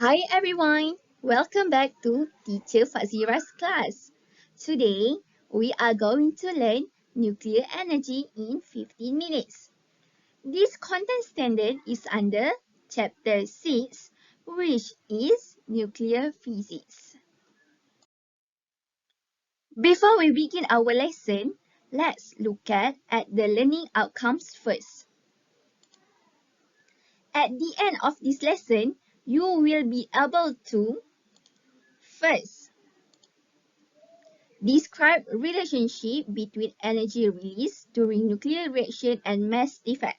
Hi everyone, welcome back to Teacher Fazira's class. Today, we are going to learn nuclear energy in 15 minutes. This content standard is under Chapter 6, which is Nuclear Physics. Before we begin our lesson, let's look at the learning outcomes first. At the end of this lesson, you will be able to first, describe relationship between energy release during nuclear reaction and mass defect.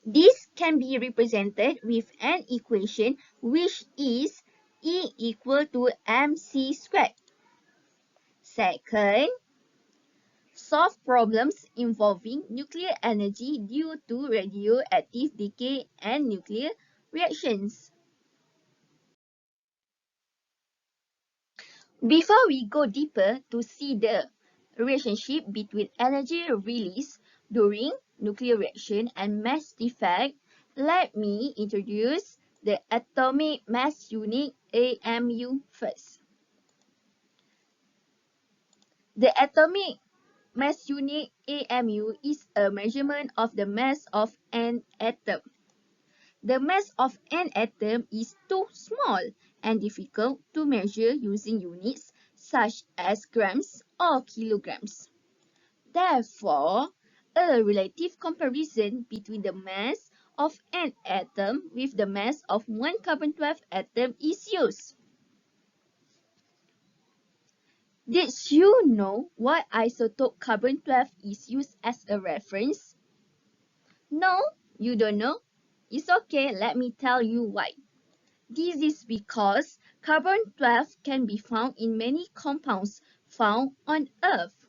This can be represented with an equation which is E equal to mc squared. Second, solve problems involving nuclear energy due to radioactive decay and nuclear reactions. Before we go deeper to see the relationship between energy release during nuclear reaction and mass defect, let me introduce the atomic mass unit AMU first. The atomic mass unit AMU is a measurement of the mass of an atom. The mass of an atom is too small and difficult to measure using units such as grams or kilograms. Therefore, a relative comparison between the mass of an atom with the mass of one carbon-12 atom is used. Did you know why isotope carbon-12 is used as a reference? No, you don't know? It's okay, let me tell you why. This is because carbon-12 can be found in many compounds found on Earth.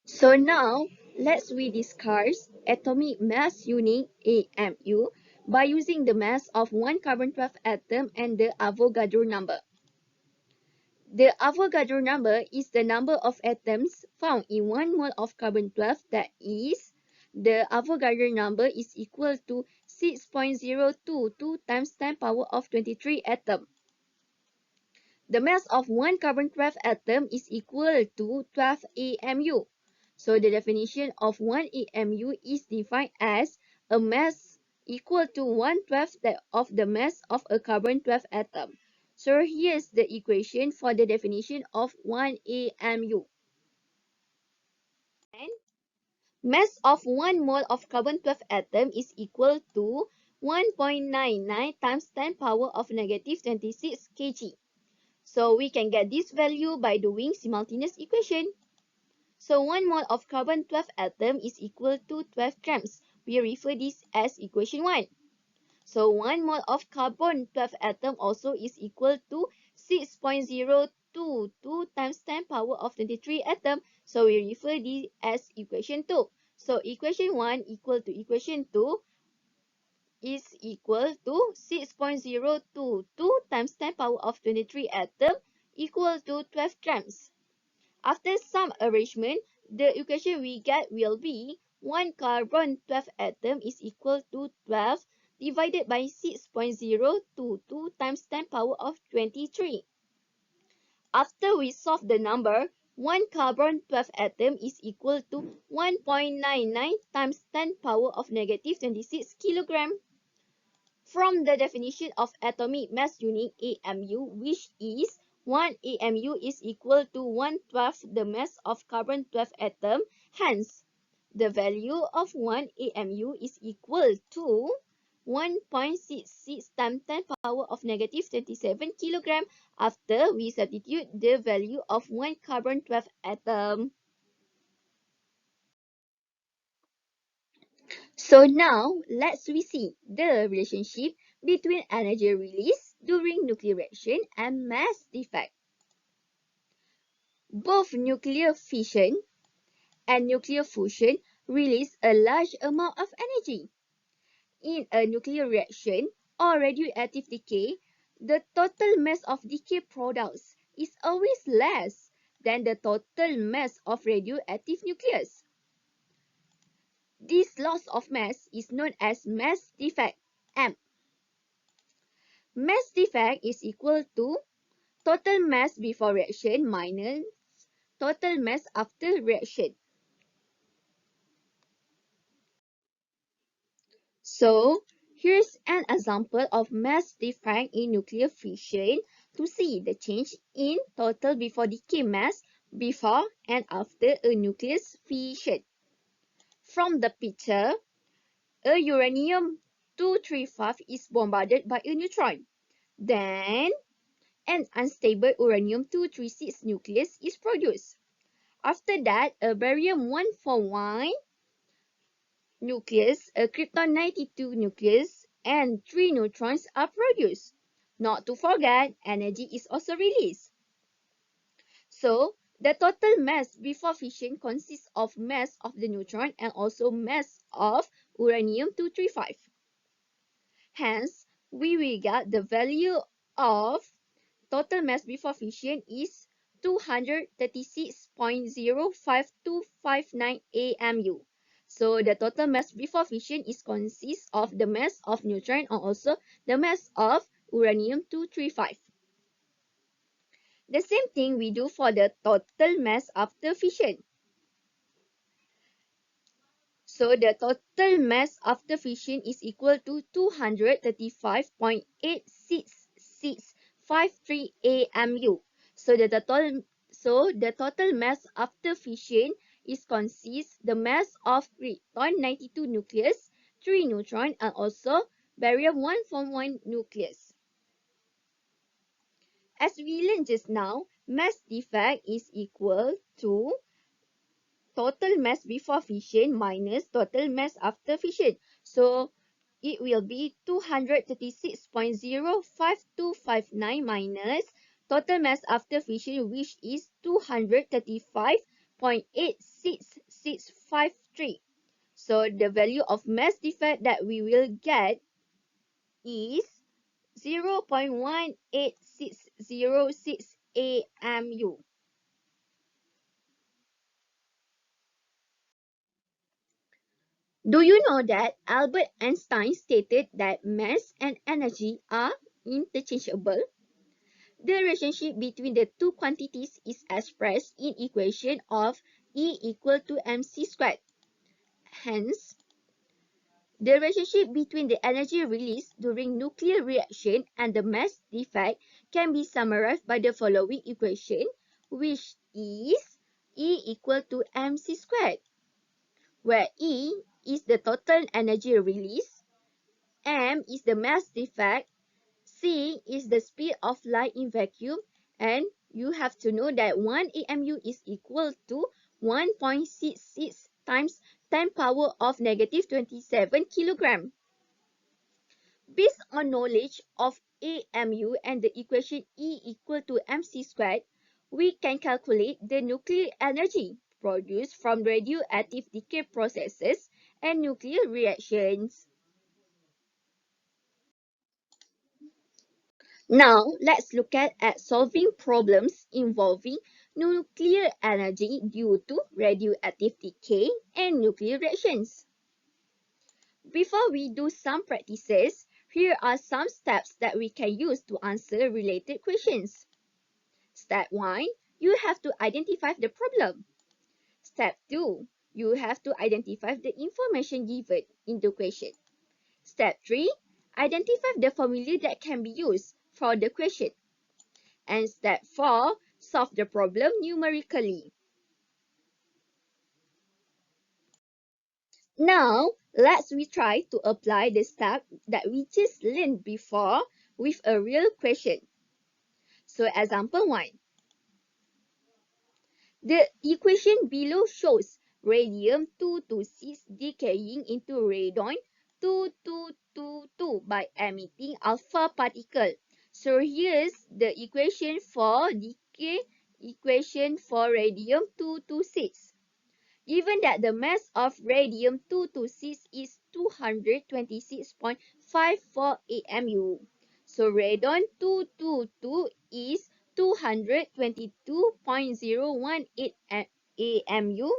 So now, let's discuss atomic mass unit AMU by using the mass of one carbon-12 atom and the Avogadro number. The Avogadro number is the number of atoms found in 1 mole of carbon-12, that is, the Avogadro number is equal to 6.022 times 10 power of 23 atom. The mass of one carbon-12 atom is equal to 12 AMU. So the definition of 1 AMU is defined as a mass equal to 1/12 of the mass of a carbon-12 atom. So here's the equation for the definition of 1 AMU. And mass of 1 mole of carbon-12 atom is equal to 1.99 times 10 power of negative 26 kg. So we can get this value by doing simultaneous equation. So 1 mole of carbon-12 atom is equal to 12 grams. We refer this as equation 1. So 1 mole of carbon-12 atom also is equal to 6.022 times 10 power of 23 atom. So we refer this as equation 2. So equation 1 equal to equation 2 is equal to 6.022 times 10 power of 23 atom equal to 12 grams. After some arrangement, the equation we get will be 1 carbon-12 atom is equal to 12 divided by 6.022 times 10 power of 23. After we solve the number, 1 carbon-12 atom is equal to 1.99 times 10 power of negative 26 kilogram. From the definition of atomic mass unit AMU, which is 1 AMU is equal to 1/12 the mass of carbon-12 atom. Hence, the value of 1 AMU is equal to 1.66 times 10 power of negative 27 kilogram after we substitute the value of 1 carbon-12 atom. So now, let's see the relationship between energy release during nuclear reaction and mass defect. Both nuclear fission and nuclear fusion release a large amount of energy. In a nuclear reaction or radioactive decay, the total mass of decay products is always less than the total mass of radioactive nucleus. This loss of mass is known as mass defect, M. Mass defect is equal to total mass before reaction minus total mass after reaction. So, here's an example of mass defect in nuclear fission to see the change in total before decay mass before and after a nucleus fission. From the picture, a uranium-235 is bombarded by a neutron. Then, an unstable uranium-236 nucleus is produced. After that, a barium-141 nucleus, a krypton-92 nucleus, and 3 neutrons are produced. Not to forget, energy is also released. So, the total mass before fission consists of mass of the neutron and also mass of uranium-235. Hence, we will get the value of total mass before fission is 236.05259 AMU. So the total mass before fission is consists of the mass of neutron and also the mass of uranium-235. The same thing we do for the total mass after fission. So the total mass after fission is equal to 235.86653 AMU. So the total mass after fission is consists the mass of krypton-92 nucleus, 3 neutron, and also barium-141 nucleus. As we learned just now, mass defect is equal to total mass before fission minus total mass after fission. So it will be 236.05259 minus total mass after fission, which is 235.86653. So the value of mass defect that we will get is 0.18606 AMU. Do you know that Albert Einstein stated that mass and energy are interchangeable? The relationship between the two quantities is expressed in equation of E equal to mc squared. Hence, the relationship between the energy released during nuclear reaction and the mass defect can be summarized by the following equation, which is E equal to mc squared, where E is the total energy release, M is the mass defect, C is the speed of light in vacuum, and you have to know that 1 AMU is equal to 1.66 times 10 power of negative 27 kilogram. Based on knowledge of AMU and the equation E equal to mc squared, we can calculate the nuclear energy produced from radioactive decay processes and nuclear reactions. Now, let's look at solving problems involving nuclear energy due to radioactive decay and nuclear reactions. Before we do some practices, here are some steps that we can use to answer related questions. Step 1, you have to identify the problem. Step 2, you have to identify the information given in the question. Step 3, identify the formula that can be used for the question. And step 4, solve the problem numerically. Now, let's try to apply the step that we just learned before with a real question. So, example 1. The equation below shows radium-226 decaying into radon-222 by emitting alpha particle. So here's the equation for decay equation for radium-226. Given that the mass of radium-226 is 226.54 AMU. So radon-222 is 222.018 AMU,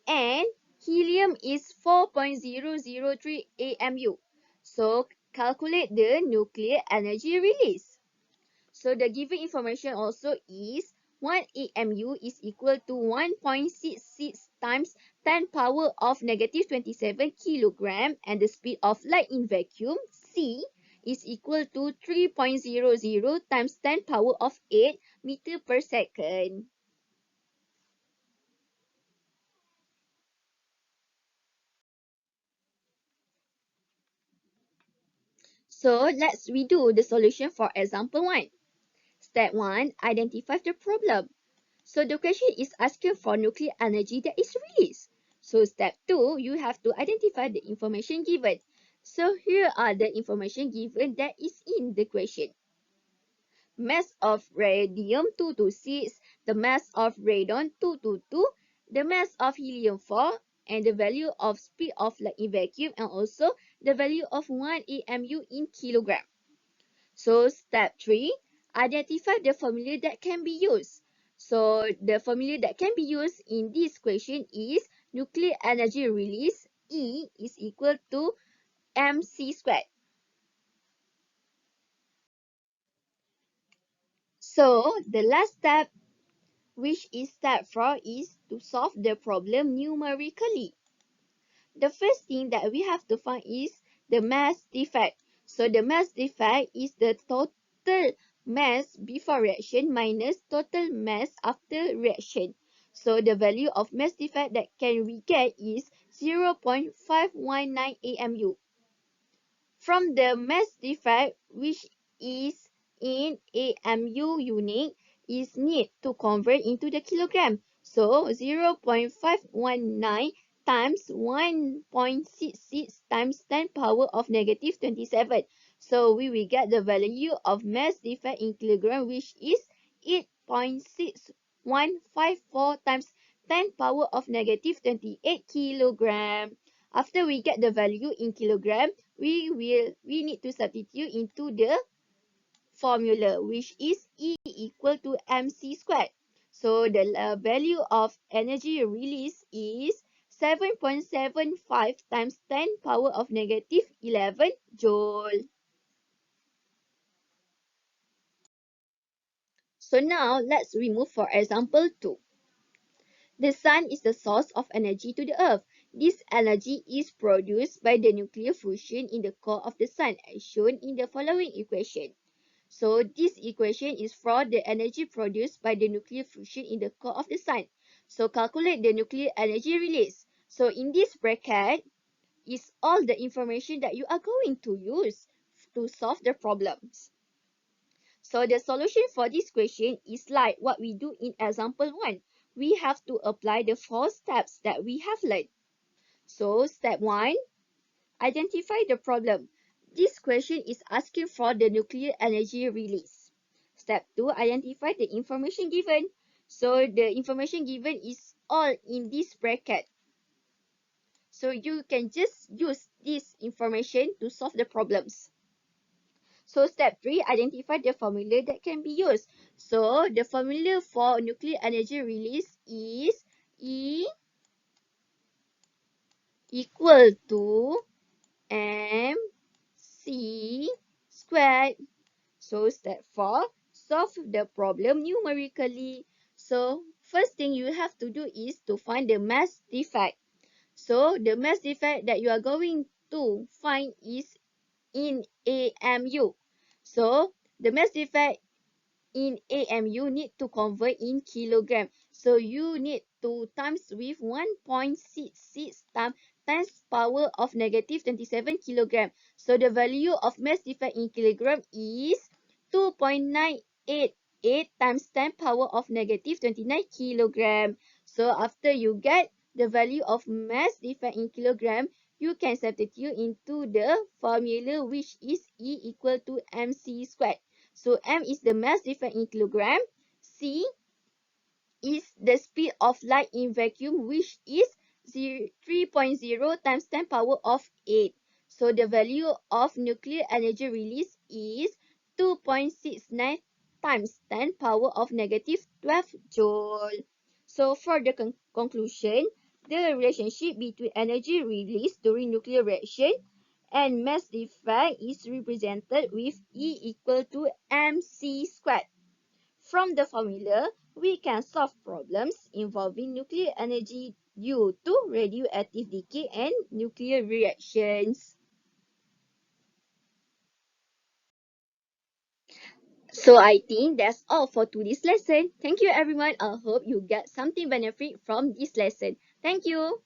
and Helium is 4.003 AMU. So calculate the nuclear energy release. So the given information also is 1 AMU is equal to 1.66 times 10 power of negative 27 kilogram, and the speed of light in vacuum C is equal to 3.00 times 10 power of 8 meter per second. So let's redo the solution for example 1. Step 1, identify the problem. So the question is asking for nuclear energy that is released. So step 2, you have to identify the information given. So here are the information given that is in the question. Mass of radium 226, the mass of radon 222, the mass of helium 4, and the value of speed of light in vacuum, and also the value of 1 AMU in kilogram. So step 3, identify the formula that can be used. So the formula that can be used in this question is nuclear energy release E is equal to mc squared. So the last step, which is step 4, is to solve the problem numerically. The first thing that we have to find is the mass defect. So the mass defect is the total mass before reaction minus total mass after reaction. So the value of mass defect that can we get is 0.519 AMU. From the mass defect, which is in AMU unit, is need to convert into the kilogram. So 0.519 times 1.66 times 10 power of negative 27. So we will get the value of mass defect in kilogram, which is 8.6154 times 10 power of negative 28 kilogram. After we get the value in kilogram, we need to substitute into the formula, which is E equal to mc squared. So the value of energy release is 7.75 times 10 power of negative 11 joule. So now let's remove for example 2. The sun is the source of energy to the earth. This energy is produced by the nuclear fusion in the core of the sun, as shown in the following equation. So this equation is for the energy produced by the nuclear fusion in the core of the sun. So calculate the nuclear energy release. So in this bracket is all the information that you are going to use to solve the problems. So the solution for this question is like what we do in example 1. We have to apply the 4 steps that we have learned. So step 1, identify the problem. This question is asking for the nuclear energy release. Step 2, identify the information given. So the information given is all in this bracket. So you can just use this information to solve the problems. So step 3, identify the formula that can be used. So the formula for nuclear energy release is E equal to mc squared. So step 4, solve the problem numerically. So first thing you have to do is to find the mass defect. So the mass defect that you are going to find is in AMU. So the mass defect in AMU need to convert in kilogram. So you need to times with 1.66 times 10 power of negative 27 kilogram. So the value of mass defect in kilogram is 2.988 times 10 power of negative 29 kilogram. So after you get the value of mass defect in kilogram, you can substitute into the formula, which is E equal to mc squared. So m is the mass defect in kilogram. C is the speed of light in vacuum, which is 3.0 times 10 power of 8. So the value of nuclear energy release is 2.69 times 10 power of negative 12 joule. So for the conclusion, the relationship between energy released during nuclear reaction and mass defect is represented with E equal to mc squared. From the formula, we can solve problems involving nuclear energy due to radioactive decay and nuclear reactions. So I think that's all for today's lesson. Thank you everyone. I hope you get something benefit from this lesson. Thank you.